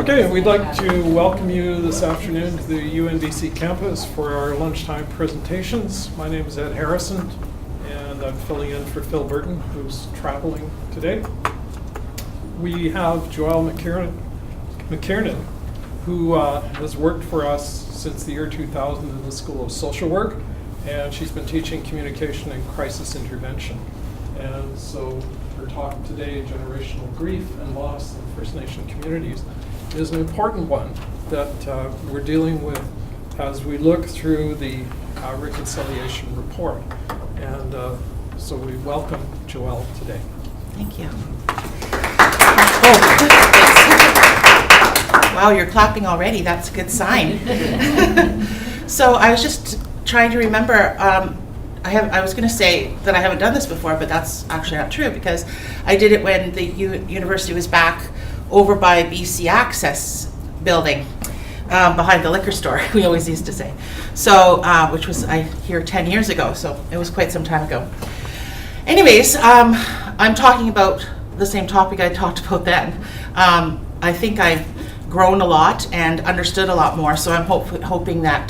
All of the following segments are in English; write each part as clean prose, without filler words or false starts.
Okay, we'd like to welcome you this afternoon to the UNBC campus for our lunchtime presentations. My name is Ed Harrison, and I'm filling in for Phil Burton, who's traveling today. We have Joelle McKiernan, who has worked for us since the year 2000 in the School of Social Work, and she's been teaching communication and crisis intervention. And so her talk today, Generational Grief and Loss in First Nation Communities, is an important one that we're dealing with as we look through the reconciliation report. And so we welcome Joelle today. Thank you. Wow, you're clapping already. That's a good sign. So I was just trying to remember, I was going to say that I haven't done this before, but that's actually not true because I did it when the university was back over by BC Access building behind the liquor store, we always used to say. So, which was, I hear, 10 years ago, so it was quite some time ago. Anyways, I'm talking about the same topic I talked about then. I think I've grown a lot and understood a lot more, so I'm hoping that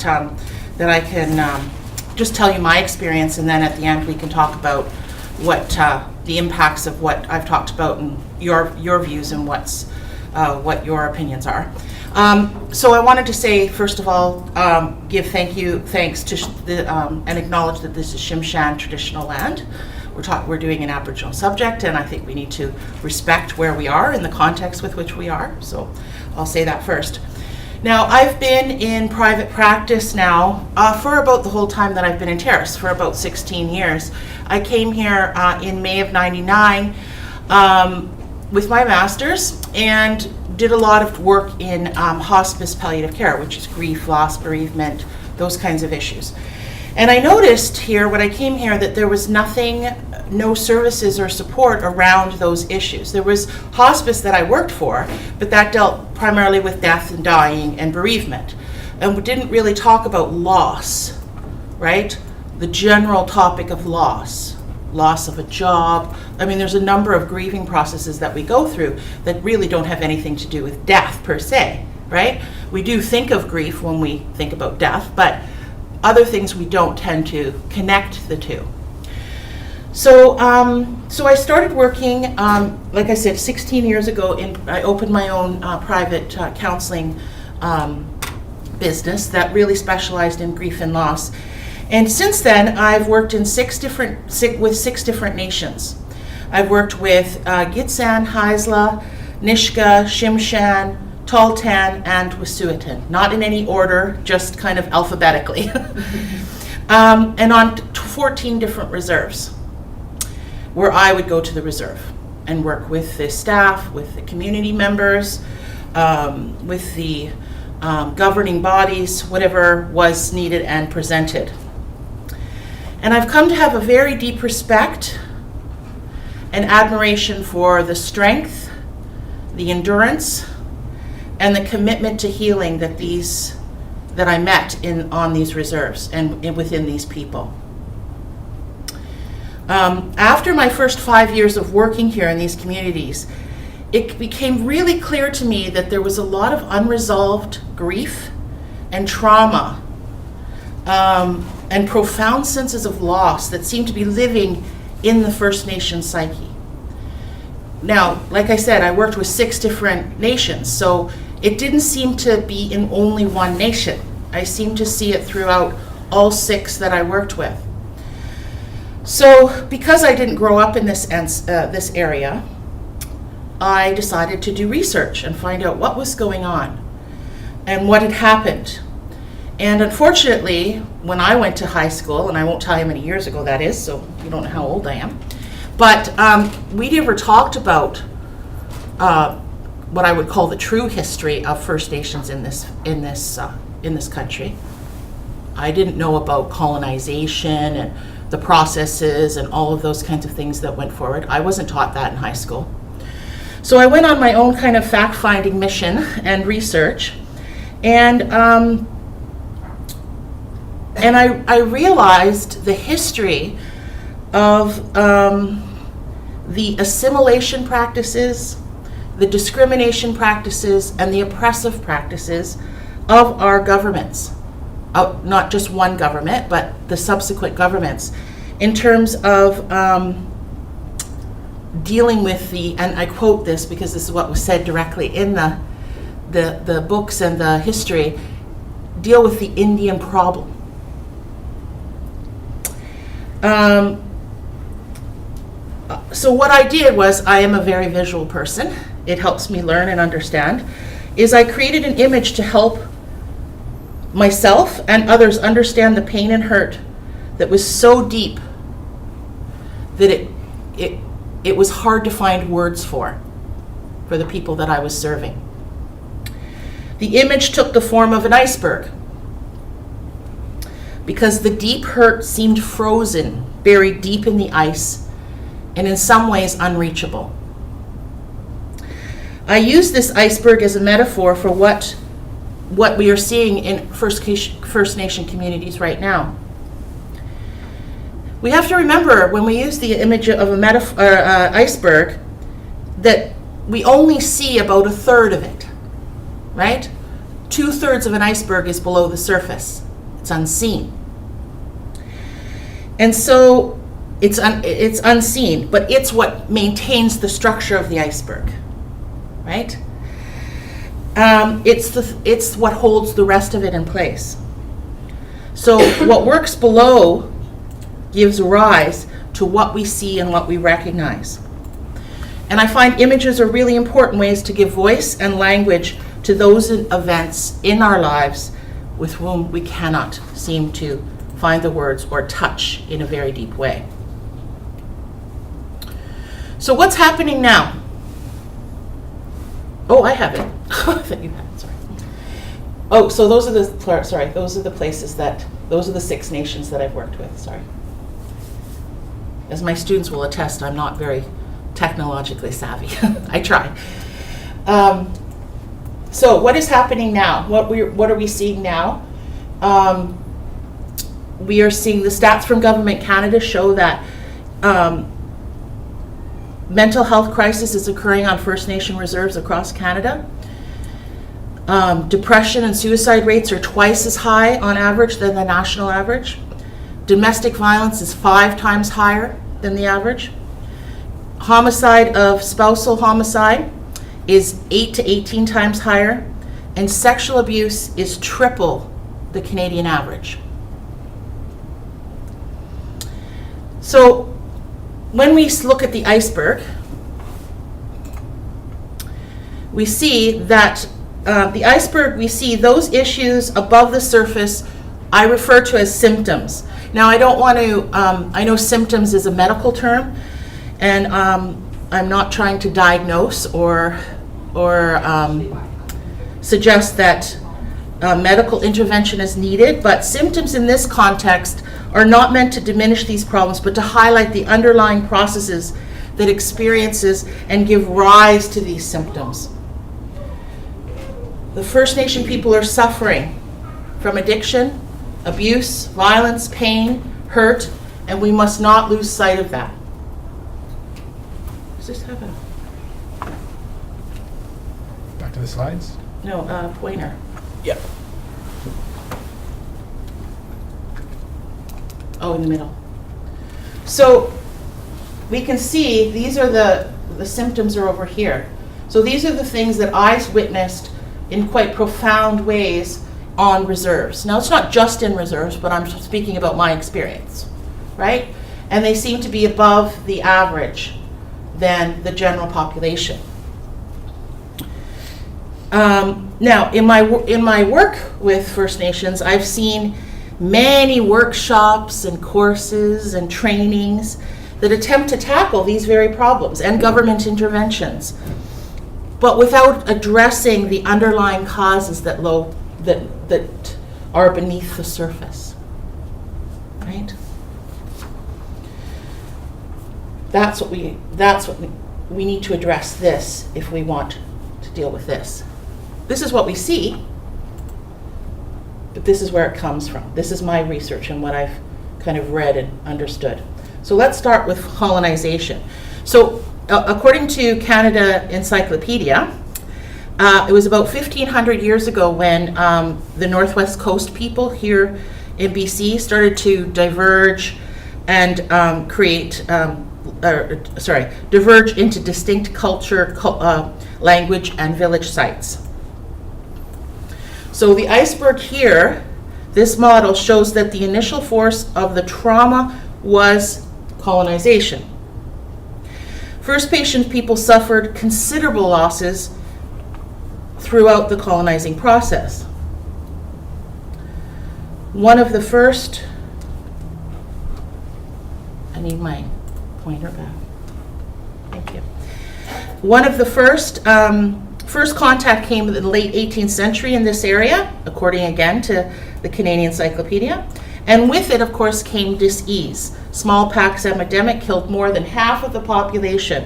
that I can just tell you my experience, and then at the end we can talk about what the impacts of what I've talked about and your views and what your opinions are. So I wanted to say, first of all, give thanks to and acknowledge that this is Tsimshian traditional land. We're doing an Aboriginal subject, and I think we need to respect where we are and the context with which we are. So I'll say that first. Now, I've been in private practice now for about the whole time that I've been in Terrace, for about 16 years. I came here in May of '99 with my master's and did a lot of work in hospice palliative care, which is grief, loss, bereavement, those kinds of issues. And I noticed here when I came here that there was no services or support around those issues. There was hospice that I worked for, but that dealt primarily with death and dying and bereavement. And we didn't really talk about loss, right? The general topic of loss of a job. I mean, there's a number of grieving processes that we go through that really don't have anything to do with death per se, right? We do think of grief when we think about death, but other things we don't tend to connect the two. So I started working, like I said, 16 years ago. I opened my own private counseling business that really specialized in grief and loss. And since then, I've worked in six different nations. I've worked with Gitxsan, Haisla, Nisga'a, Tsimshian, Tahltan, and Wet'suwet'en. Not in any order, just kind of alphabetically. And on 14 different reserves, where I would go to the reserve and work with the staff, with the community members, with the governing bodies, whatever was needed and presented. And I've come to have a very deep respect and admiration for the strength, the endurance, and the commitment to healing that I met on these reserves and within these people. After my first 5 years of working here in these communities, it became really clear to me that there was a lot of unresolved grief and trauma and profound senses of loss that seemed to be living in the First Nation psyche. Now, like I said, I worked with 6 different nations, so it didn't seem to be in only one nation. I seemed to see it throughout all 6 that I worked with. So, because I didn't grow up in this area, I decided to do research and find out what was going on and what had happened. And unfortunately, when I went to high school, and I won't tell you how many years ago that is, so you don't know how old I am, but we never talked about what I would call the true history of First Nations in this country. I didn't know about colonization and the processes and all of those kinds of things that went forward. I wasn't taught that in high school. So I went on my own kind of fact-finding mission and research, and I realized the history of the assimilation practices, the discrimination practices and the oppressive practices of our governments, not just one government, but the subsequent governments, in terms of dealing with and I quote this because this is what was said directly in the books and the history, deal with the Indian problem. So what I did was, I am a very visual person. It helps me learn and understand, is I created an image to help myself and others understand the pain and hurt that was so deep that it was hard to find words for the people that I was serving. The image took the form of an iceberg because the deep hurt seemed frozen, buried deep in the ice, and in some ways unreachable. I use this iceberg as a metaphor for what we are seeing in First Nation communities right now. We have to remember, when we use the image of a iceberg, that we only see about a third of it, right? 2/3 of an iceberg is below the surface. It's unseen. And so it's unseen, but it's what maintains the structure of the iceberg, right? It's what holds the rest of it in place. So what works below gives rise to what we see and what we recognize. And I find images are really important ways to give voice and language to those events in our lives with whom we cannot seem to find the words or touch in a very deep way. So what's happening now? Oh, I have it. I thought you had it, sorry. Oh, so those are the places those are the 6 nations that I've worked with, sorry. As my students will attest, I'm not very technologically savvy. I try. So what is happening now? What are we seeing now? We are seeing the stats from Government Canada show that mental health crisis is occurring on First Nation reserves across Canada. Depression and suicide rates are twice as high on average than the national average. Domestic violence is 5 times higher than the average. Spousal homicide is 8 to 18 times higher, and sexual abuse is triple the Canadian average. So when we look at the iceberg, we see that we see those issues above the surface I refer to as symptoms. Now, I don't want to, I know symptoms is a medical term, and I'm not trying to diagnose or suggest that medical intervention is needed, but symptoms in this context are not meant to diminish these problems, but to highlight the underlying processes that experiences and give rise to these symptoms. The First Nation people are suffering from addiction, abuse, violence, pain, hurt, and we must not lose sight of that. Does this have a... Back to the slides? No, pointer. Yep. Oh, in the middle. So we can see these are the symptoms are over here. So these are the things that I witnessed in quite profound ways on reserves. Now, it's not just in reserves, but I'm speaking about my experience, right? And they seem to be above the average than the general population. Now, in my work with First Nations, I've seen many workshops and courses and trainings that attempt to tackle these very problems and government interventions, but without addressing the underlying causes that are beneath the surface, right? That's what we need to address this if we want to deal with this. This is what we see, but this is where it comes from. This is my research and what I've kind of read and understood. So let's start with colonization. So according to Canada Encyclopedia, it was about 1,500 years ago when the Northwest Coast people here in BC started to diverge and diverge into distinct culture, language, and village sites. So the iceberg here, this model shows that the initial force of the trauma was colonization. First Nations people suffered considerable losses throughout the colonizing process. One of the first, I need my pointer back. Thank you. One of the first contact came in the late 18th century in this area, according again to the Canadian Encyclopedia. And with it, of course, came dis-ease. Smallpox epidemic killed more than half of the population.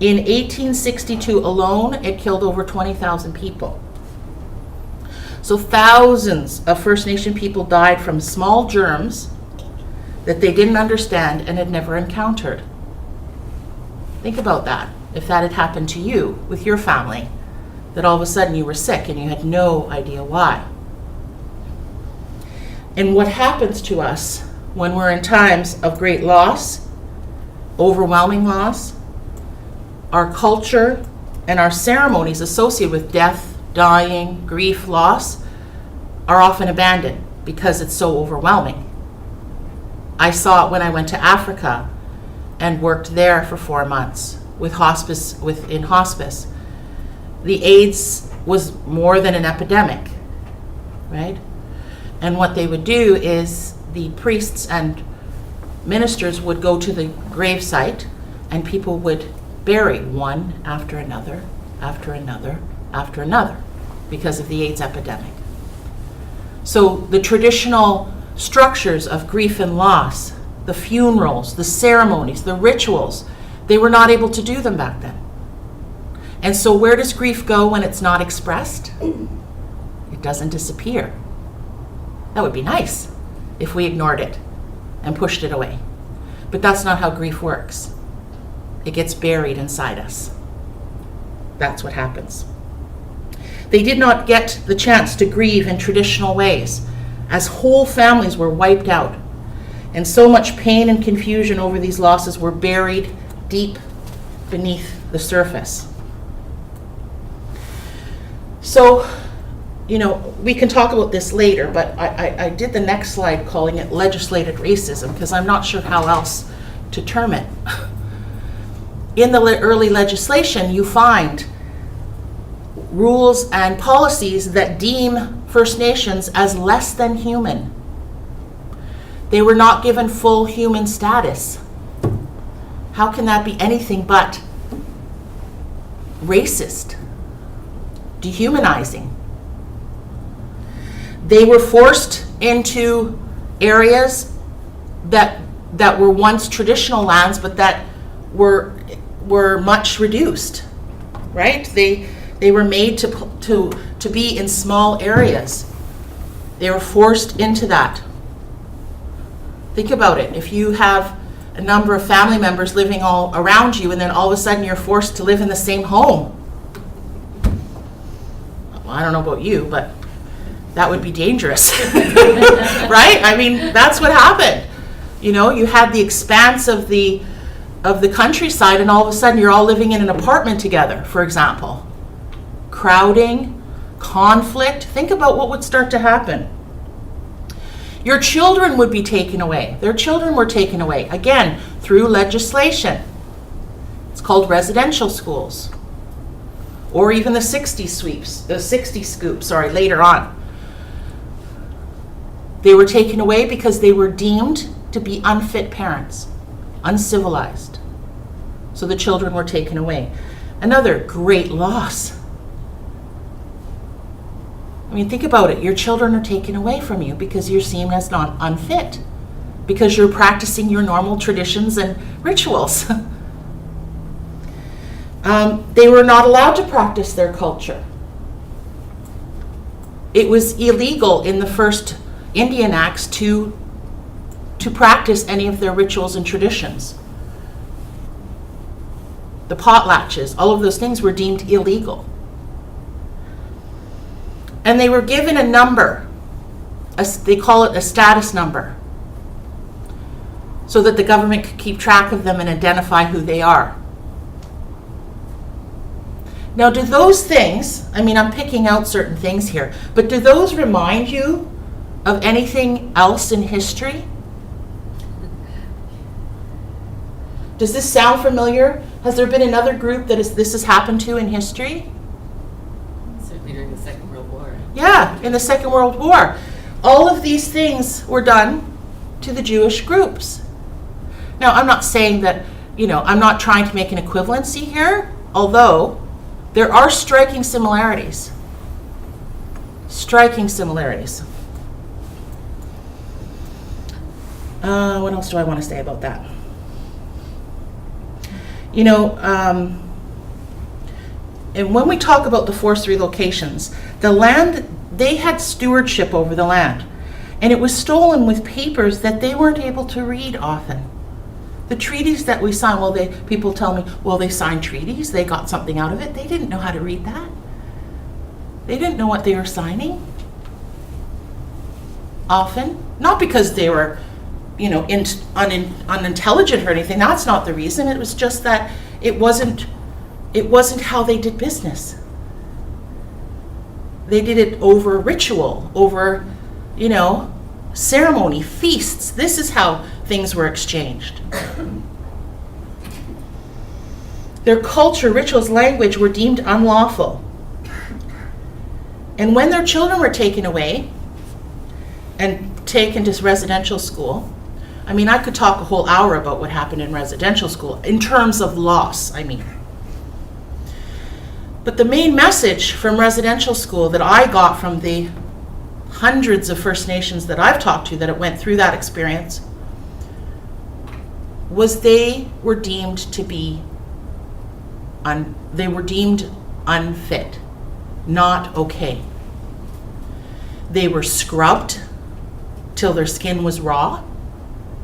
In 1862 alone, it killed over 20,000 people. So thousands of First Nation people died from small germs that they didn't understand and had never encountered. Think about that. If that had happened to you with your family, that all of a sudden you were sick and you had no idea why. And what happens to us when we're in times of great loss, overwhelming loss, our culture and our ceremonies associated with death, dying, grief, loss are often abandoned because it's so overwhelming. I saw it when I went to Africa and worked there for 4 months in hospice. The AIDS was more than an epidemic, right? And what they would do is the priests and ministers would go to the gravesite and people would bury one after another, after another, after another, because of the AIDS epidemic. So the traditional structures of grief and loss, the funerals, the ceremonies, the rituals, they were not able to do them back then. And so where does grief go when it's not expressed? It doesn't disappear. That would be nice if we ignored it and pushed it away. But that's not how grief works. It gets buried inside us. That's what happens. They did not get the chance to grieve in traditional ways, as whole families were wiped out. And so much pain and confusion over these losses were buried deep beneath the surface. So, we can talk about this later, but I did the next slide calling it legislated racism because I'm not sure how else to term it. In the early legislation, you find rules and policies that deem First Nations as less than human. They were not given full human status. How can that be anything but racist, dehumanizing? They were forced into areas that were once traditional lands, but that were much reduced, right? They were made to be in small areas. They were forced into that. Think about it. If you have a number of family members living all around you and then all of a sudden you're forced to live in the same home. Well, I don't know about you, but that would be dangerous, right? I mean, that's what happened. You had the expanse of the countryside and all of a sudden you're all living in an apartment together, for example. Crowding, conflict. Think about what would start to happen. Your children would be taken away. Their children were taken away, again, through legislation. It's called residential schools. Or even the 60 scoops, later on. They were taken away because they were deemed to be unfit parents, uncivilized. So the children were taken away. Another great loss. I mean, think about it. Your children are taken away from you because you're seen as not unfit, because you're practicing your normal traditions and rituals. They were not allowed to practice their culture. It was illegal in the first Indian Acts to practice any of their rituals and traditions. the potlatches, all of those things were deemed illegal. And they were given a number, they call it a status number, so that the government could keep track of them and identify who they are. Now, do those things, I mean, I'm picking out certain things here, but do those remind you of anything else in history? Does this sound familiar? Has there been another group that this has happened to in history? Certainly during the Second World War. Yeah, in the Second World War. All of these things were done to the Jewish groups. Now, I'm not saying that, I'm not trying to make an equivalency here, although there are striking similarities. Striking similarities. What else do I want to say about that? And when we talk about the forced relocations, the land, they had stewardship over the land. And it was stolen with papers that they weren't able to read often. The treaties that we signed, people tell me, they signed treaties, they got something out of it. They didn't know how to read that. They didn't know what they were signing. Often. Not because they were, unintelligent or anything. That's not the reason. It was just that it wasn't how they did business. They did it over ritual, over, ceremony, feasts. This is how things were exchanged. Their culture, rituals, language were deemed unlawful. And when their children were taken away and taken to residential school, I could talk a whole hour about what happened in residential school, in terms of loss, But the main message from residential school that I got from the hundreds of First Nations that I've talked to that went through that experience was they were deemed unfit, not okay. They were scrubbed till their skin was raw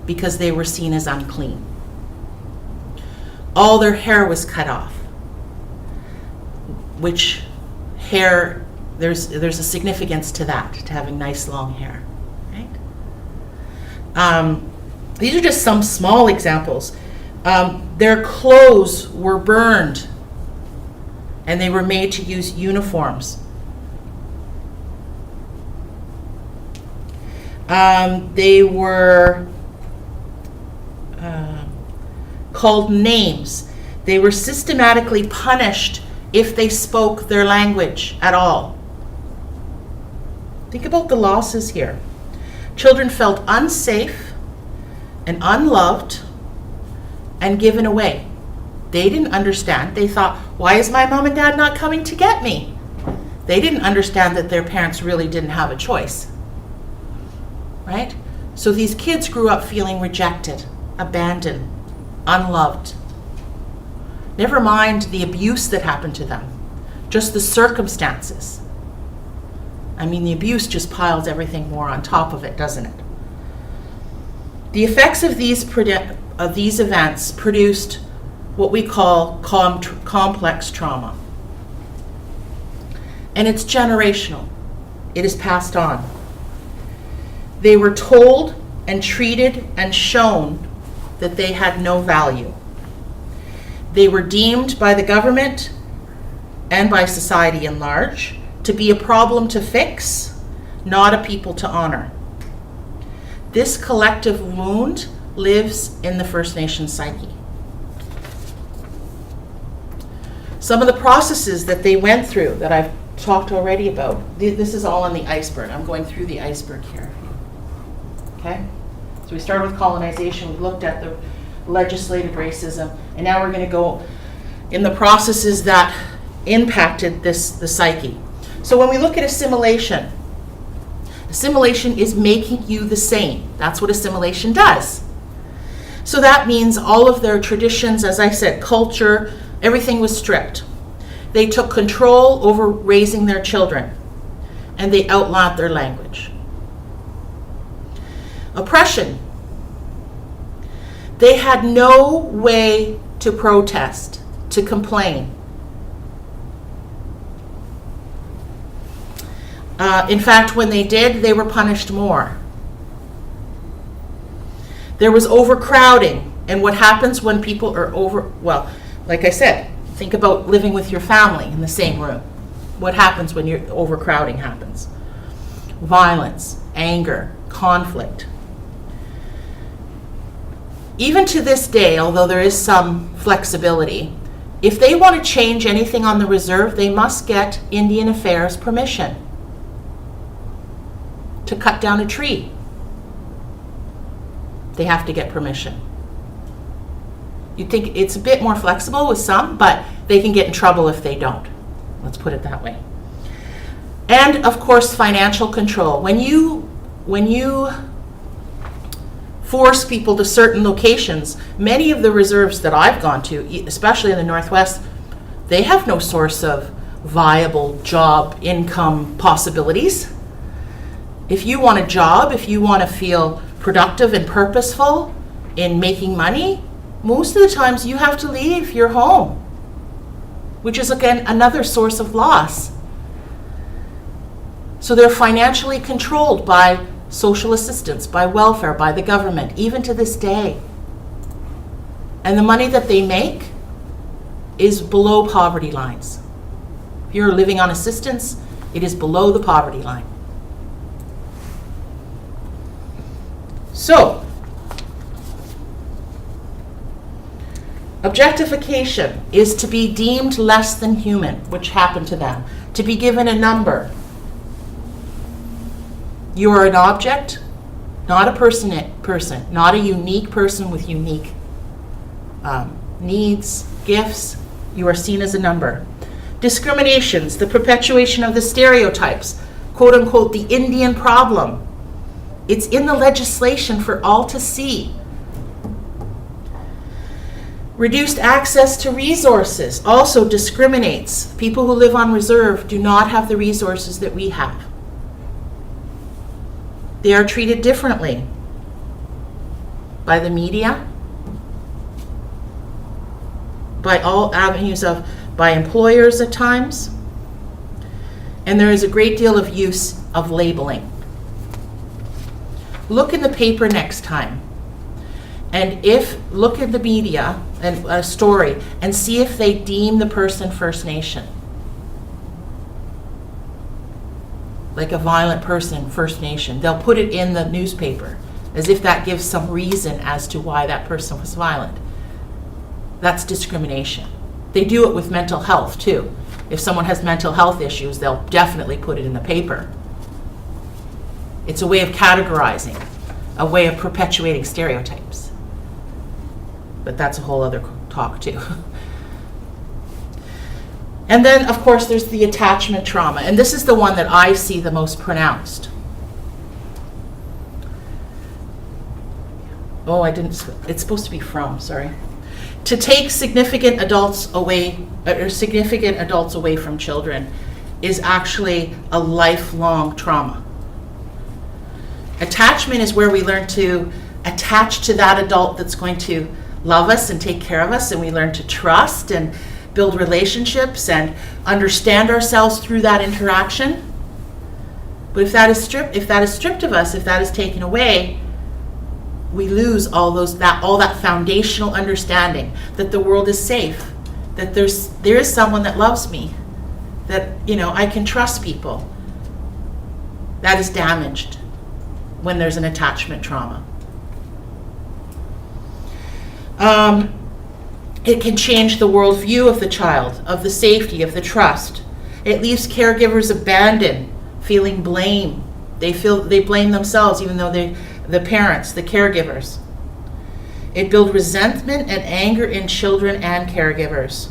because they were seen as unclean. All their hair was cut off, which hair, there's a significance to that, to having nice long hair, right? These are just some small examples. Their clothes were burned and they were made to use uniforms. They were called names. They were systematically punished if they spoke their language at all. Think about the losses here. Children felt unsafe and unloved and given away. They didn't understand. They thought, why is my mom and dad not coming to get me? They didn't understand that their parents really didn't have a choice. Right? So these kids grew up feeling rejected, abandoned, unloved. Never mind the abuse that happened to them, just the circumstances. The abuse just piles everything more on top of it, doesn't it? The effects of these events produced what we call complex trauma. And it's generational. It is passed on. They were told and treated and shown that they had no value. They were deemed by the government and by society in large to be a problem to fix, not a people to honor. This collective wound lives in the First Nation psyche. Some of the processes that they went through that I've talked already about, this is all on the iceberg. I'm going through the iceberg here. Okay? So we started with colonization, we looked at the legislated racism, and now we're going to go in the processes that impacted the psyche. So when we look at assimilation is making you the same. That's what assimilation does. So that means all of their traditions, as I said, culture, everything was stripped. They took control over raising their children, and they outlawed their language. Oppression. They had no way to protest to complain. In fact, when they did, they were punished more. There was overcrowding, and what happens when people are like I said, think about living with your family in the same room. What happens when overcrowding happens? Violence, anger, conflict. Even to this day, although there is some flexibility, if they want to change anything on the reserve, they must get Indian Affairs permission to cut down a tree. They have to get permission. You'd think it's a bit more flexible with some, but they can get in trouble if they don't. Let's put it that way. And of course, financial control. When you force people to certain locations, many of the reserves that I've gone to, especially in the Northwest, they have no source of viable job income possibilities. If you want a job, if you want to feel productive and purposeful in making money, most of the times you have to leave your home, which is again another source of loss. So they're financially controlled by social assistance, by welfare, by the government, even to this day. And the money that they make is below poverty lines. If you're living on assistance, it is below the poverty line. So, objectification is to be deemed less than human, which happened to them, to be given a number. You are an object, not a person, not a unique person with unique needs, gifts. You are seen as a number. Discriminations, the perpetuation of the stereotypes, quote unquote, the Indian problem. It's in the legislation for all to see. Reduced access to resources also discriminates. People who live on reserve do not have the resources that we have. They are treated differently by the media, by all avenues by employers at times, and there is a great deal of use of labeling. Look in the paper next time, and look at the media and a story and see if they deem the person First Nation. Like a violent person, First Nation. They'll put it in the newspaper as if that gives some reason as to why that person was violent. That's discrimination. They do it with mental health too. If someone has mental health issues, they'll definitely put it in the paper. It's a way of categorizing, a way of perpetuating stereotypes. But that's a whole other talk too. And then, of course, there's the attachment trauma. And this is the one that I see the most pronounced. Oh, it's supposed to be from, sorry. To take significant adults away from children is actually a lifelong trauma. Attachment is where we learn to attach to that adult that's going to love us and take care of us, and we learn to trust and build relationships and understand ourselves through that interaction. But if that is stripped of us, if that is taken away, we lose all that foundational understanding that the world is safe, that there is someone that loves me, that I can trust people. That is damaged when there's an attachment trauma. It can change the worldview of the child, of the safety, of the trust. It leaves caregivers abandoned, feeling blame. They blame themselves, even though the parents, the caregivers. It builds resentment and anger in children and caregivers.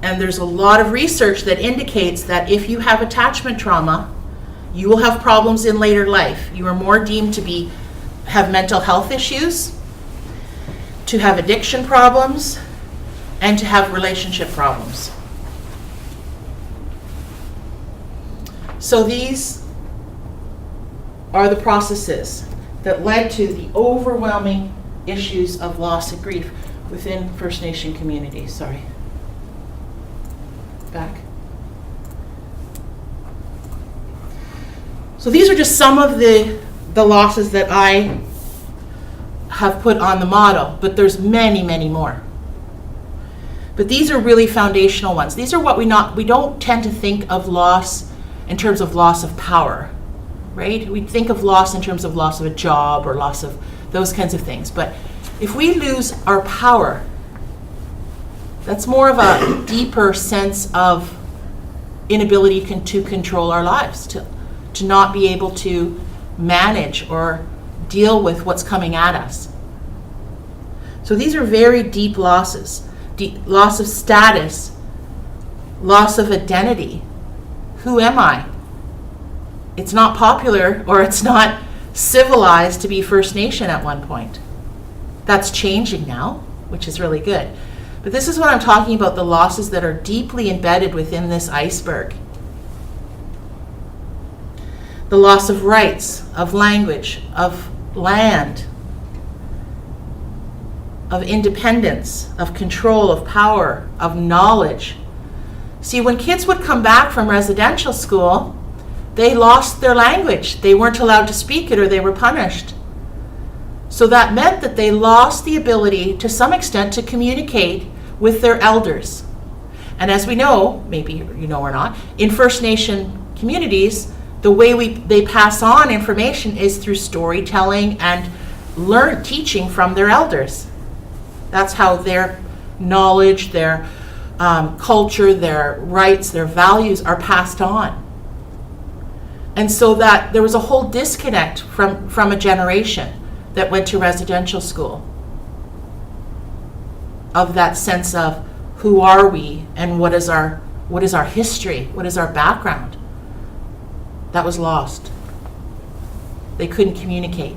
And there's a lot of research that indicates that if you have attachment trauma, you will have problems in later life. You are more deemed to have mental health issues, to have addiction problems, and to have relationship problems. So these are the processes that led to the overwhelming issues of loss and grief within First Nation communities. Sorry. back. So these are just some of the losses that I have put on the model, but there's many, many more. But these are really foundational ones. These are what we don't tend to think of loss in terms of loss of power, right? We think of loss in terms of loss of a job or loss of those kinds of things. But if we lose our power, that's more of a deeper sense of inability to control our lives, to not be able to manage or deal with what's coming at us. So these are very deep losses. Loss of status, loss of identity. Who am I? It's not popular or it's not civilized to be First Nation at one point. That's changing now, which is really good. But this is what I'm talking about, the losses that are deeply embedded within this iceberg. The loss of rights, of language, of land, of independence, of control, of power, of knowledge. See, when kids would come back from residential school, they lost their language. They weren't allowed to speak it or they were punished. So that meant that they lost the ability, to some extent, to communicate with their elders. And as we know, maybe you know or not, in First Nation communities, the way they pass on information is through storytelling and teaching from their elders. That's how their knowledge, their culture, their rights, their values are passed on. And so that there was a whole disconnect from a generation that went to residential school of that sense of who are we and what is our history, what is our background. That was lost. They couldn't communicate.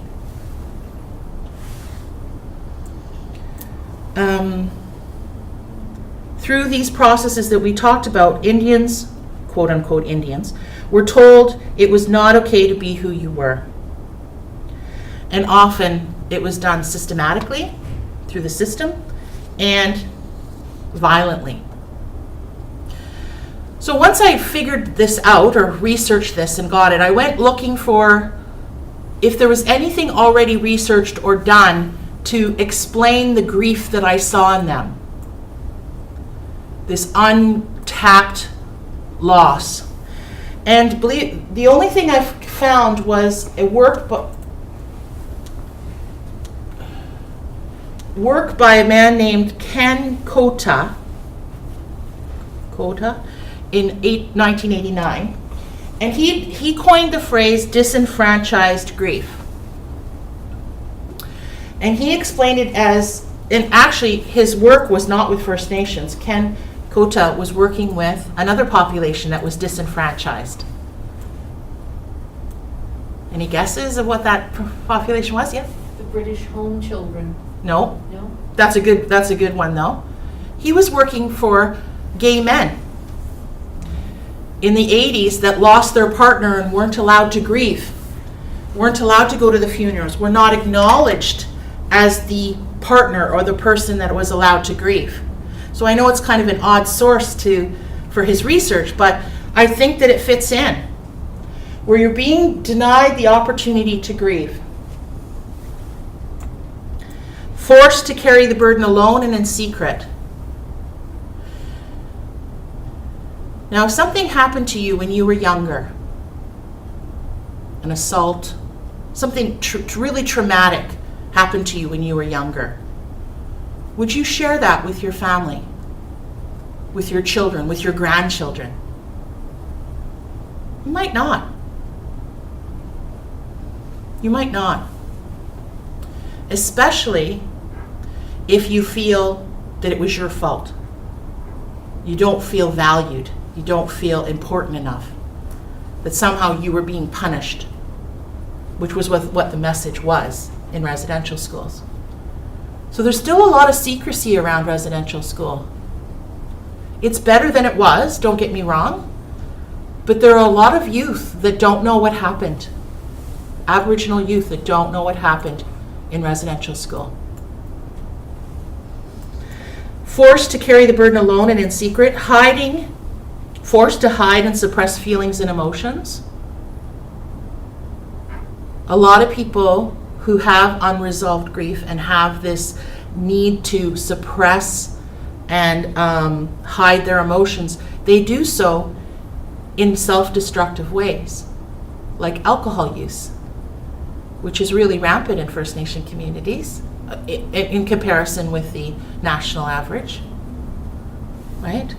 Through these processes that we talked about, Indians, quote unquote Indians, were told it was not okay to be who you were. And often it was done systematically through the system and violently. So once I figured this out or researched this and got it, I went looking for if there was anything already researched or done to explain the grief that I saw in them. This untapped loss. And the only thing I found was a work by a man named Ken Kota in 1989. And he coined the phrase disenfranchised grief. And he explained it as, and actually his work was not with First Nations. Ken Kota was working with another population that was disenfranchised. Any guesses of what that population was? Yeah? The British home children. No. No? That's a good one though. He was working for gay men in the 80s that lost their partner and weren't allowed to grieve, weren't allowed to go to the funerals, were not acknowledged as the partner or the person that was allowed to grieve. So I know it's kind of an odd source for his research, but I think that it fits in, where you're being denied the opportunity to grieve. Forced to carry the burden alone and in secret. Now, if something happened to you when you were younger, an assault, something really traumatic happened to you when you were younger, would you share that with your family, with your children, with your grandchildren? You might not. You might not. Especially if you feel that it was your fault. You don't feel valued. You don't feel important enough. That somehow you were being punished, which was what the message was in residential schools. So there's still a lot of secrecy around residential school. It's better than it was, don't get me wrong, but there are a lot of youth that don't know what happened. Aboriginal youth that don't know what happened in residential school. Forced to carry the burden alone and in secret, hiding forced to hide and suppress feelings and emotions. A lot of people who have unresolved grief and have this need to suppress and hide their emotions, they do so in self-destructive ways, like alcohol use, which is really rampant in First Nation communities in comparison with the national average, right?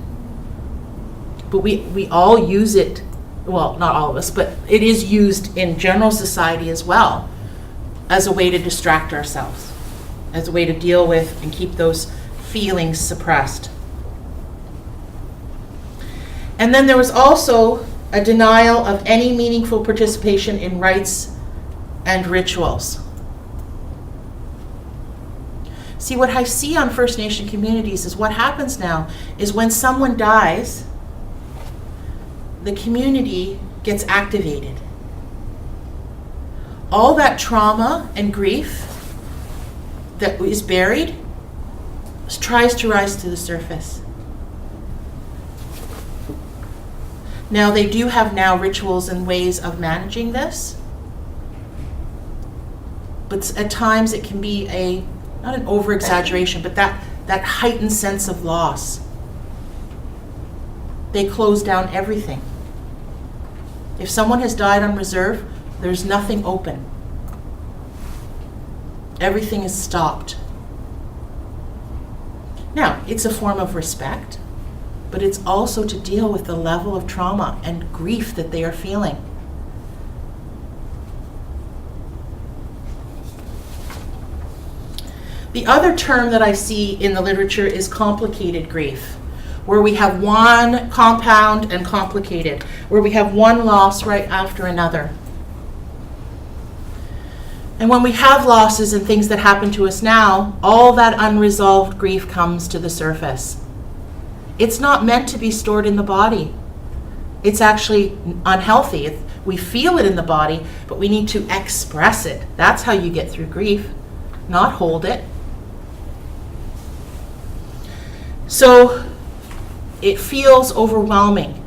But we all use it, well, not all of us, but it is used in general society as well as a way to distract ourselves, as a way to deal with and keep those feelings suppressed. And then there was also a denial of any meaningful participation in rites and rituals. See, what I see on First Nation communities is what happens now is when someone dies, the community gets activated. All that trauma and grief that is buried tries to rise to the surface. Now, they do have now rituals and ways of managing this, but at times it can be not an over-exaggeration, but that heightened sense of loss. They close down everything. If someone has died on reserve, there's nothing open. Everything is stopped. Now, it's a form of respect, but it's also to deal with the level of trauma and grief that they are feeling. The other term that I see in the literature is complicated grief, where we have one compound and complicated, where we have one loss right after another. And when we have losses and things that happen to us now, all that unresolved grief comes to the surface. It's not meant to be stored in the body. It's actually unhealthy. We feel it in the body, but we need to express it. That's how you get through grief, not hold it. So it feels overwhelming.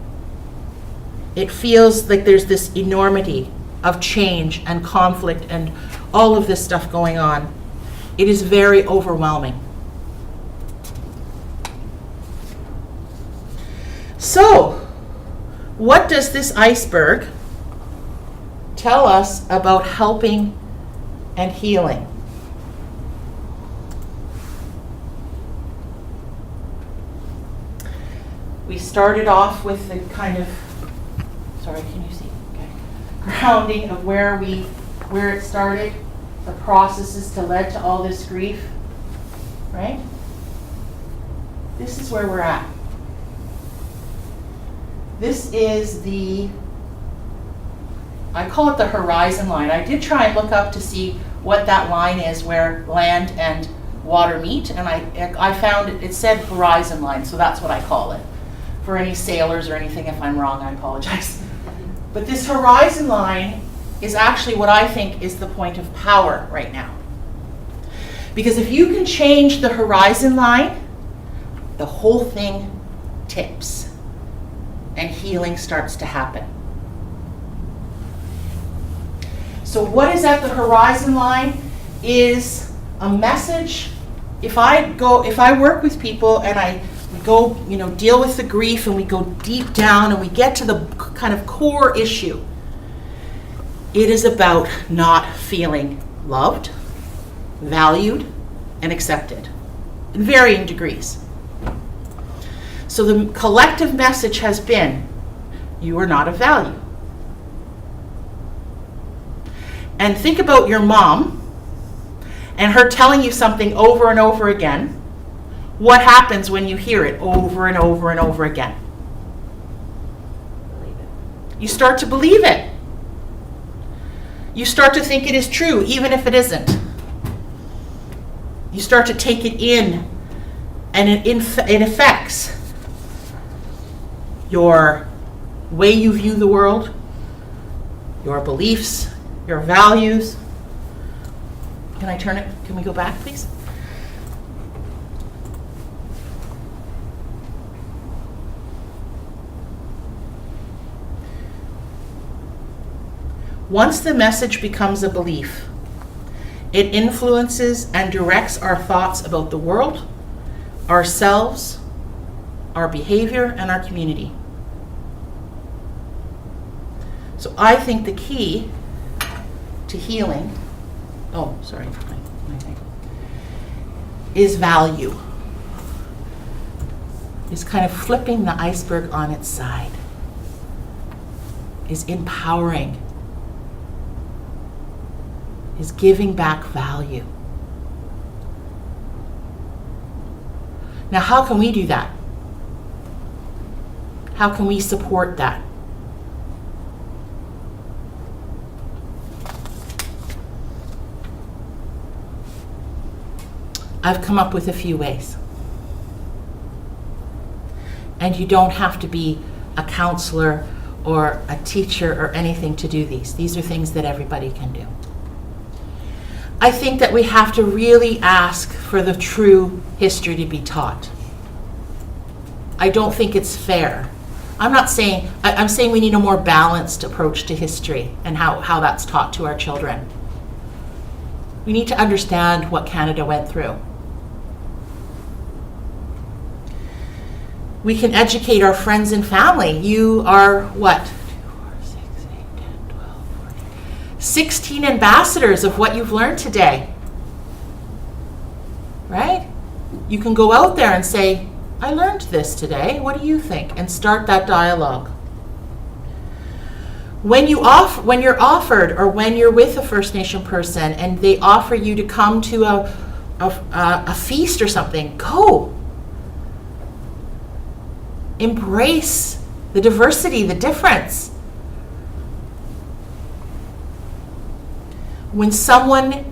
It feels like there's this enormity of change and conflict and all of this stuff going on. It is very overwhelming. So, what does this iceberg tell us about helping and healing? We started off with the kind of, sorry, can you see? Okay. Grounding of where it started, the processes that led to all this grief, right? This is where we're at. This is I call it the horizon line. I did try and look up to see what that line is where land and water meet, and I found it said horizon line, so that's what I call it. For any sailors or anything, if I'm wrong, I apologize. But this horizon line is actually what I think is the point of power right now. Because if you can change the horizon line, the whole thing tips and healing starts to happen. So what is at the horizon line is a message. If I work with people and we go, deal with the grief and we go deep down and we get to the kind of core issue, it is about not feeling loved, valued, and accepted in varying degrees. So the collective message has been, you are not of value. And think about your mom and her telling you something over and over again. What happens when you hear it over and over and over again? You start to believe it. You start to think it is true, even if it isn't. You start to take it in, and it affects your way you view the world, your beliefs, your values. Can I turn it? Can we go back, please? Once the message becomes a belief, it influences and directs our thoughts about the world, ourselves, our behavior, and our community. So I think the key to healing, is value. Is kind of flipping the iceberg on its side. Is empowering. Is giving back value. Now, how can we do that? How can we support that? I've come up with a few ways. And you don't have to be a counselor or a teacher or anything to do these. These are things that everybody can do. I think that we have to really ask for the true history to be taught. I don't think it's fair. I'm saying we need a more balanced approach to history and how that's taught to our children. We need to understand what Canada went through. We can educate our friends and family. You are what? 2, 4, 6, 8, 10, 12, 14, 16 ambassadors of what you've learned today. Right? You can go out there and say, I learned this today. What do you think? And start that dialogue. When you're offered, or when you're with a First Nation person and they offer you to come to a feast or something, go. Embrace the diversity, the difference. When someone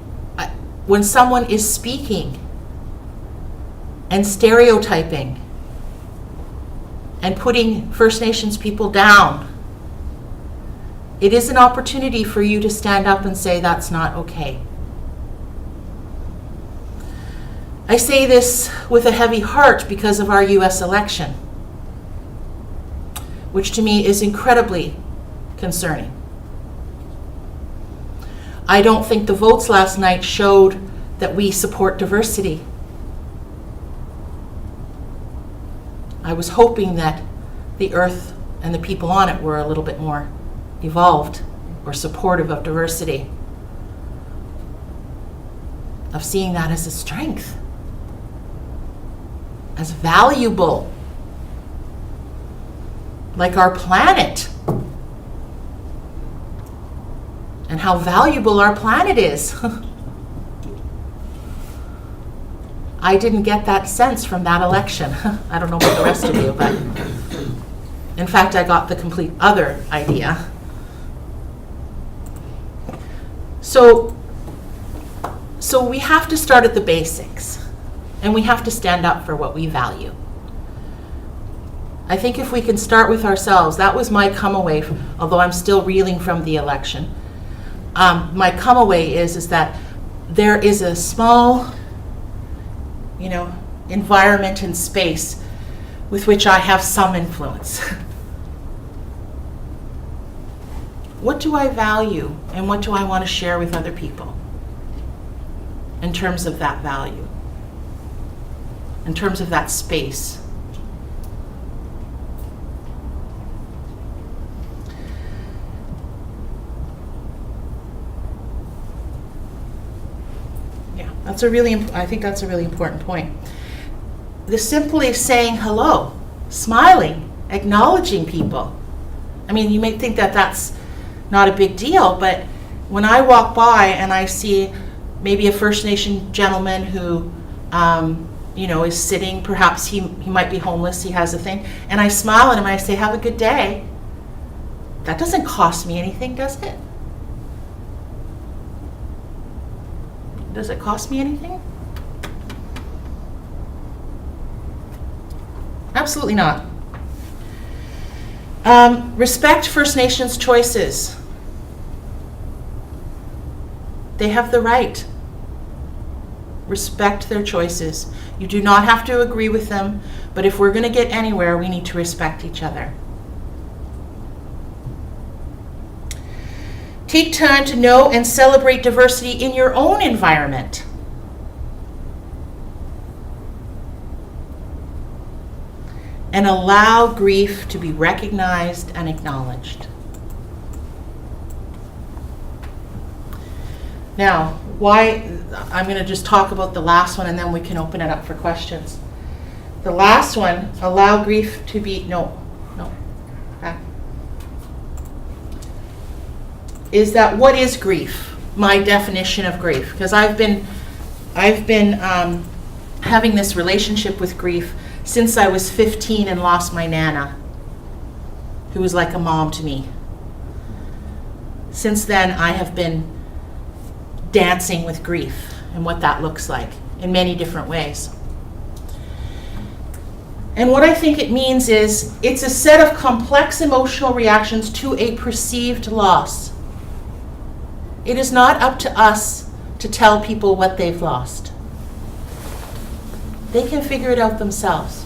is speaking and stereotyping and putting First Nations people down, it is an opportunity for you to stand up and say that's not okay. I say this with a heavy heart because of our US election, which to me is incredibly concerning. I don't think the votes last night showed that we support diversity. I was hoping that the earth and the people on it were a little bit more evolved or supportive of diversity, of seeing that as a strength, as valuable, like our planet, and how valuable our planet is. I didn't get that sense from that election. I don't know about the rest of you, but in fact, I got the complete other idea. So we have to start at the basics, and we have to stand up for what we value. I think if we can start with ourselves, that was my come away, although I'm still reeling from the election. My come away is that there is a small, environment and space with which I have some influence. What do I value and what do I want to share with other people in terms of that value, in terms of that space? I think that's a really important point. The simply saying hello, smiling, acknowledging people. I mean, you may think that that's not a big deal, but when I walk by and I see maybe a First Nation gentleman who, is sitting, perhaps he might be homeless, he has a thing, and I smile at him and I say, have a good day. That doesn't cost me anything, does it? Does it cost me anything? Absolutely not. Respect First Nations choices. They have the right. Respect their choices. You do not have to agree with them, but if we're going to get anywhere, we need to respect each other. Take time to know and celebrate diversity in your own environment. And allow grief to be recognized and acknowledged. Now, I'm going to just talk about the last one and then we can open it up for questions. The last one, allow grief to be, back. Is that what is grief? My definition of grief. Because I've been having this relationship with grief since I was 15 and lost my Nana, who was like a mom to me. Since then, I have been dancing with grief and what that looks like in many different ways. And what I think it means is it's a set of complex emotional reactions to a perceived loss. It is not up to us to tell people what they've lost. They can figure it out themselves.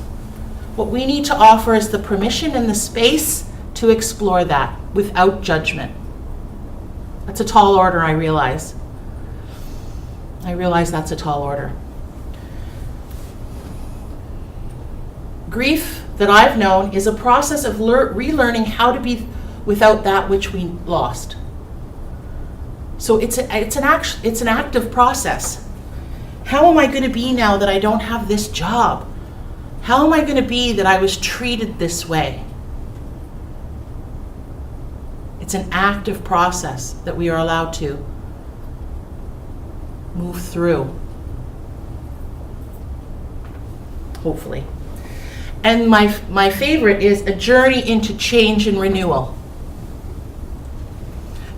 What we need to offer is the permission and the space to explore that without judgment. That's a tall order, I realize. I realize that's a tall order. Grief that I've known is a process of relearning how to be without that which we lost. So it's an active process. How am I going to be now that I don't have this job? How am I going to be that I was treated this way? It's an active process that we are allowed to move through, hopefully. And my favorite is a journey into change and renewal.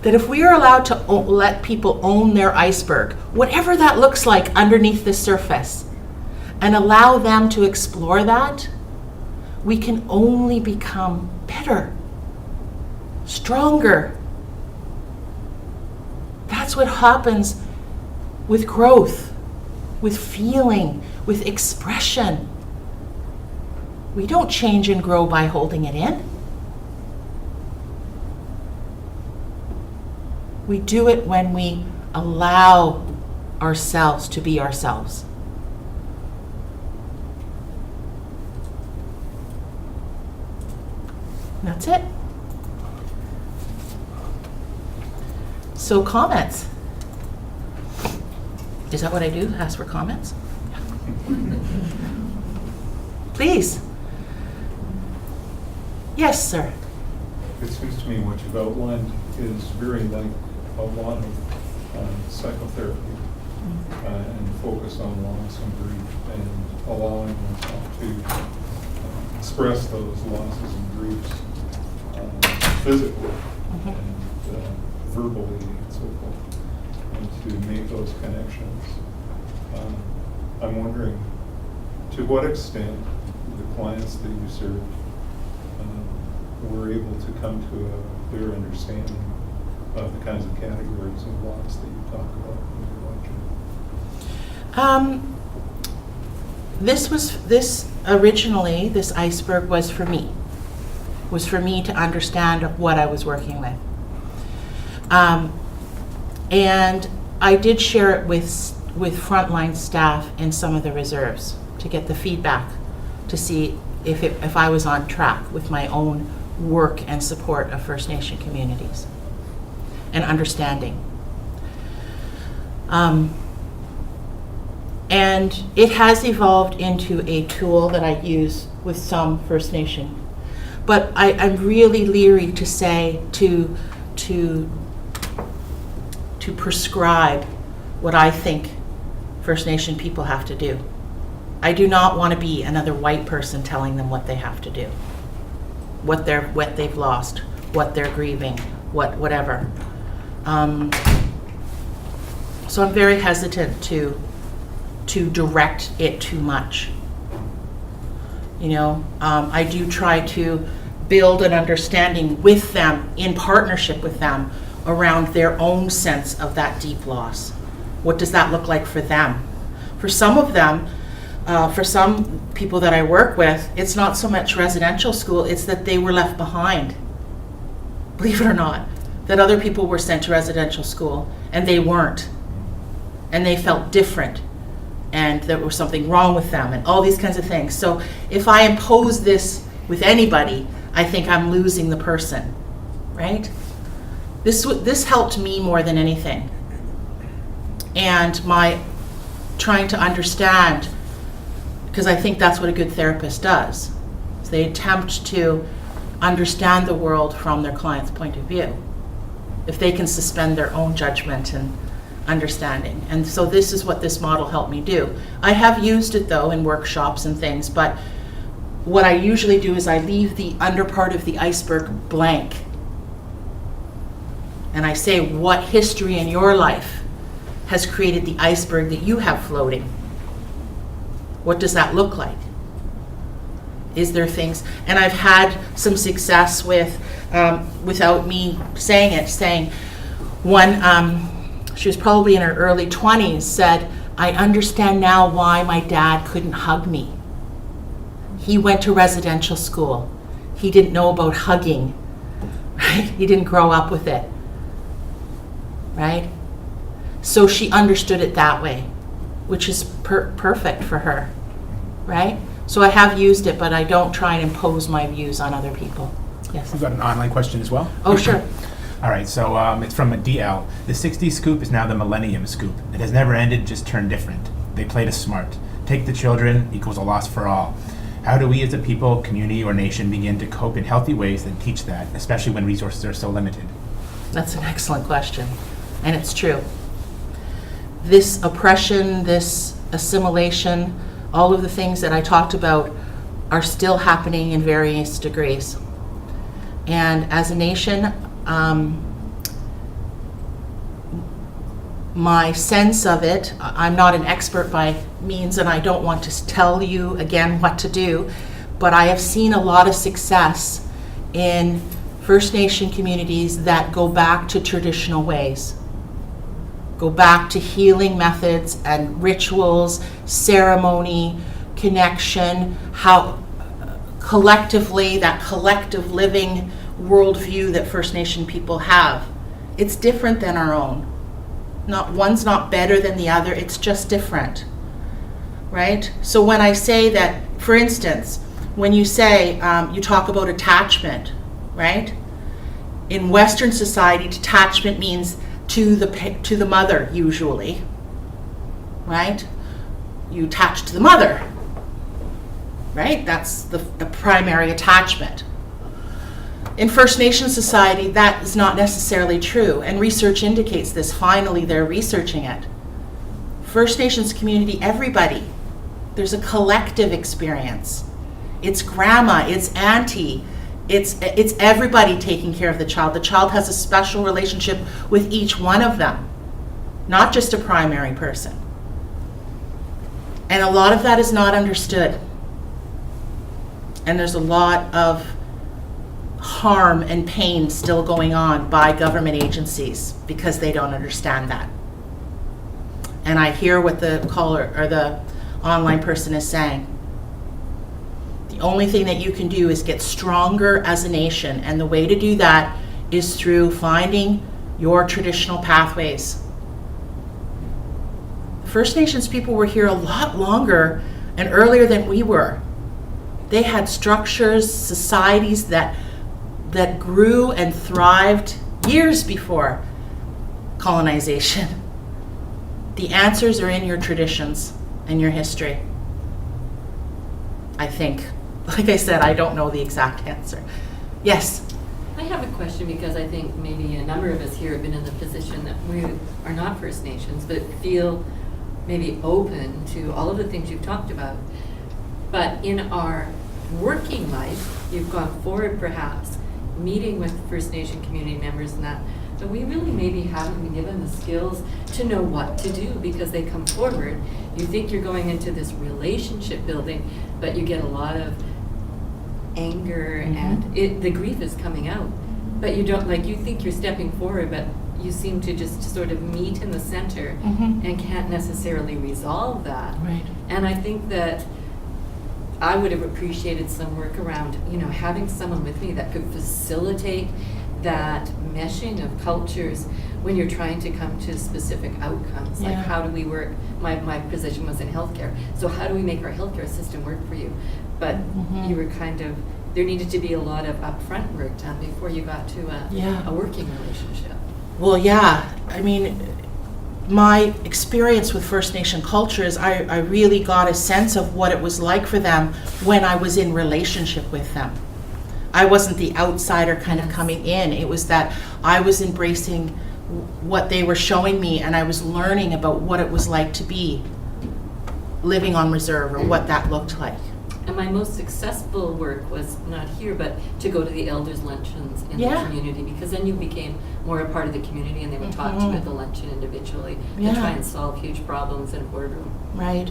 That if we are allowed to let people own their iceberg, whatever that looks like underneath the surface, and allow them to explore that, we can only become better, stronger. That's what happens with growth, with feeling, with expression. We don't change and grow by holding it in. We do it when we allow ourselves to be ourselves. And that's it. So comments. Is that what I do? Ask for comments? Please. Yes, sir. It seems to me what you've outlined is very like a lot of psychotherapy and focus on loss and grief and allowing oneself to express those losses and griefs physically and verbally and so forth, and to make those connections. I'm wondering, to what extent the clients that you serve were able to come to a clear understanding of the kinds of categories of loss that you talk about in your lecture? Originally, this iceberg was for me to understand what I was working with. And I did share it with frontline staff in some of the reserves to get the feedback to see if I was on track with my own work and support of First Nation communities and understanding. And it has evolved into a tool that I use with some First Nation. But I'm really leery to say to prescribe what I think First Nation people have to do. I do not want to be another white person telling them what they have to do, what they've lost, what they're grieving, whatever. So I'm very hesitant to direct it too much. I do try to build an understanding with them, in partnership with them, around their own sense of that deep loss. What does that look like for them? For some of them, for some people that I work with, it's not so much residential school, it's that they were left behind. Believe it or not. that other people were sent to residential school and they weren't. And they felt different and there was something wrong with them and all these kinds of things. So if I impose this with anybody, I think I'm losing the person, right? This helped me more than anything. And my trying to understand, because I think that's what a good therapist does. Is they attempt to understand the world from their client's point of view, if they can suspend their own judgment and understanding. And so this is what this model helped me do. I have used it though in workshops and things, but what I usually do is I leave the under part of the iceberg blank. And I say, what history in your life has created the iceberg that you have floating? What does that look like? Is there things, and I've had some success with, without me saying one, she was probably in her early 20s, said, I understand now why my dad couldn't hug me. He went to residential school. He didn't know about hugging, right? He didn't grow up with it, right? So she understood it that way, which is perfect for her, right? So I have used it, but I don't try and impose my views on other people. Yes. We've got an online question as well. Oh, sure. All right, so it's from a DL. The 60s scoop is now the millennium scoop. It has never ended, just turned different. They played us smart. Take the children equals a loss for all. How do we as a people, community, or nation begin to cope in healthy ways that teach that, especially when resources are so limited? That's an excellent question, and it's true. This oppression, this assimilation, all of the things that I talked about are still happening in various degrees. And as a nation, my sense of it, I'm not an expert by means, and I don't want to tell you again what to do, but I have seen a lot of success in First Nation communities that go back to traditional ways, go back to healing methods and rituals, ceremony, connection, how collectively, that collective living worldview that First Nation people have. It's different than our own. One's not better than the other, it's just different, right? So when I say that, for instance, when you say, you talk about attachment, right? In Western society, detachment means to the mother, usually, right? You attach to the mother, right? That's the primary attachment. In First Nation society, that is not necessarily true, and research indicates this. Finally, they're researching it. First Nations community, everybody, there's a collective experience. It's grandma, it's auntie, it's everybody taking care of the child. The child has a special relationship with each one of them, not just a primary person. And a lot of that is not understood. And there's a lot of harm and pain still going on by government agencies because they don't understand that. And I hear what the caller or the online person is saying. The only thing that you can do is get stronger as a nation, and the way to do that is through finding your traditional pathways. First Nations people were here a lot longer and earlier than we were. They had structures, societies that grew and thrived years before colonization. The answers are in your traditions and your history, I think. Like I said, I don't know the exact answer. Yes? I have a question because I think maybe a number of us here have been in the position that we are not First Nations, but feel maybe open to all of the things you've talked about. But in our working life, you've gone forward perhaps meeting with First Nation community members and that, but we really maybe haven't been given the skills to know what to do because they come forward. You think you're going into this relationship building, but you get a lot of anger and the grief is coming out. But you don't, like, you think you're stepping forward, but you seem to just sort of meet in the center and can't necessarily resolve that. Right. And I think that I would have appreciated some work around, having someone with me that could facilitate that meshing of cultures when you're trying to come to specific outcomes. Like, Yeah. how do we work? My position was in healthcare. So how do we make our healthcare system work for you? But Mhm. you were there needed to be a lot of upfront work done before you got to Yeah. a working relationship. Well, yeah, I mean, my experience with First Nation cultures, I really got a sense of what it was like for them when I was in relationship with them. I wasn't the outsider kind of coming in. It was that I was embracing what they were showing me, and I was learning about what it was like to be living on reserve, or what that looked like. And my most successful work was not here, but to go to the elders' luncheons in Yeah. the community, because then you became more a part of the community, and they would talk to you at the luncheon individually Yeah. and try and solve huge problems in a boardroom. Right.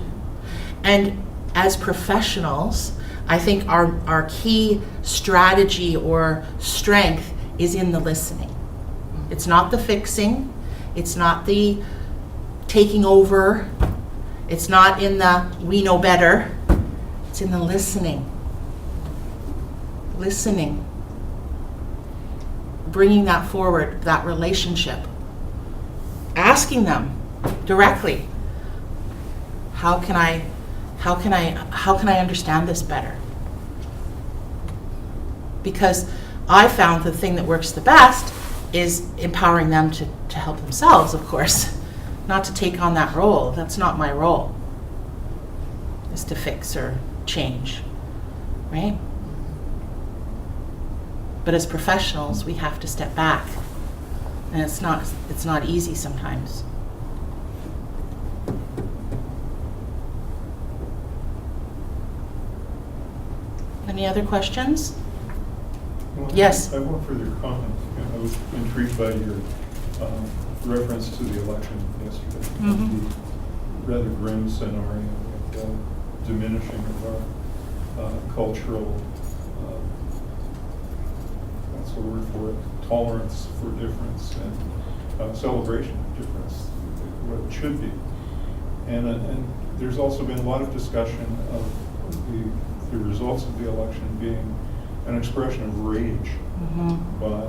And as professionals, I think our key strategy or strength is in the listening. It's not the fixing, it's not the taking over, it's not in the we know better, it's in the listening. Listening. Bringing that forward, that relationship. Asking them directly, how can I understand this better? Because I found the thing that works the best is empowering them to help themselves, of course, not to take on that role. That's not my role, is to fix or change, right? But as professionals, we have to step back, and it's not easy sometimes. Any other questions? Well, Yes. I have one further comment. I was intrigued by your reference to the election yesterday. Mhm. The rather grim scenario of diminishing of our cultural, what's the word for it, tolerance for difference and celebration of difference, what it should be. And there's also been a lot of discussion of the results of the election being an expression of rage Mhm. by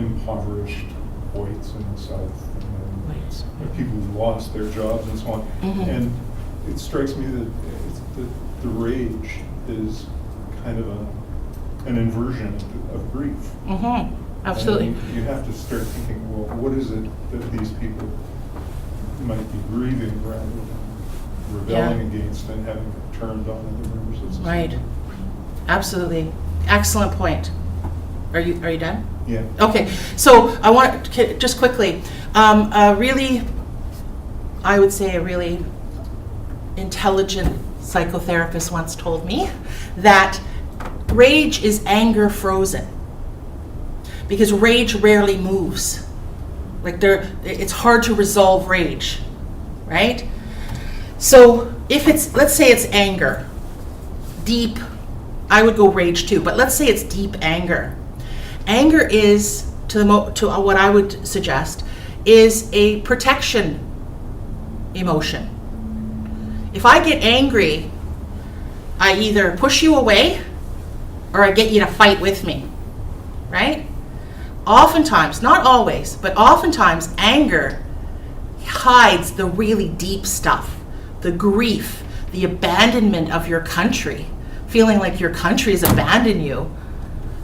impoverished whites in the South, Whites. and people who lost their jobs and so on. Mhm. And it strikes me that the rage is kind of an inversion of grief. Mhm. Absolutely. And you have to start thinking, well, what is it that these people might be grieving rather than rebelling against and having it turned on other members of society? Right. Absolutely. Excellent point. Are you done? Yeah. Okay. So I want to just quickly, I would say a really intelligent psychotherapist once told me that rage is anger frozen, because rage rarely moves. Like it's hard to resolve rage, right? So if let's say it's anger, deep, I would go rage too, but let's say it's deep anger. Anger is, to what I would suggest, is a protection emotion. If I get angry, I either push you away or I get you to fight with me, right? Oftentimes, not always, but oftentimes anger hides the really deep stuff, the grief, the abandonment of your country, feeling like your country has abandoned you,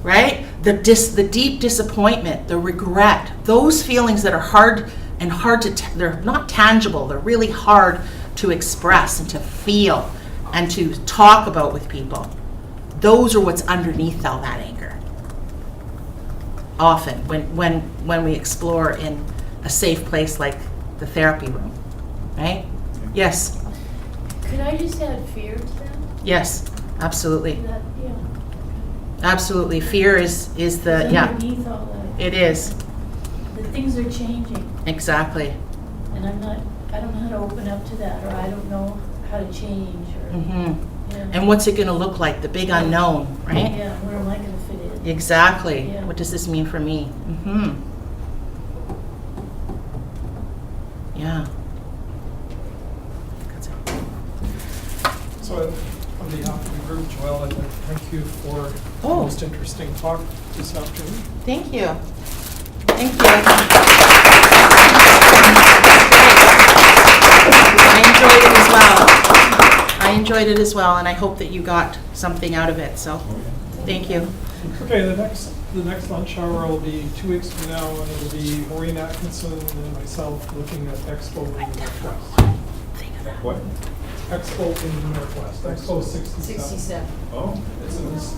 right? The deep disappointment, the regret, those feelings that are hard to, they're not tangible, they're really hard to express and to feel and to talk about with people. Those are what's underneath all that anger. Often, when we explore in a safe place like the therapy room, right? Yes, Could I just add fear to that? yes, absolutely. That, yeah. Absolutely. Fear is the, yeah, Underneath all that, it is. the things are changing, Exactly. and I don't know how to open up to that, or I don't know how to change, or, Hmm. yeah. And what's it going to look like? The big unknown, right? Yeah, where am I gonna fit in? Exactly. Yeah. What does this mean for me? Hmm. Yeah. That's it. So on behalf of the group, Joelle, I'd like to thank you for the Oh. most interesting talk this afternoon. Thank you. Thank you. I enjoyed it as well. I enjoyed it as well, and I hope that you got something out of it, so thank you. Okay, the next lunch hour will be 2 weeks from now, and it'll be Maureen Atkinson and myself looking at Expo in the Northwest. What? Expo in the Northwest, Expo 67. 67. Oh. It's in this.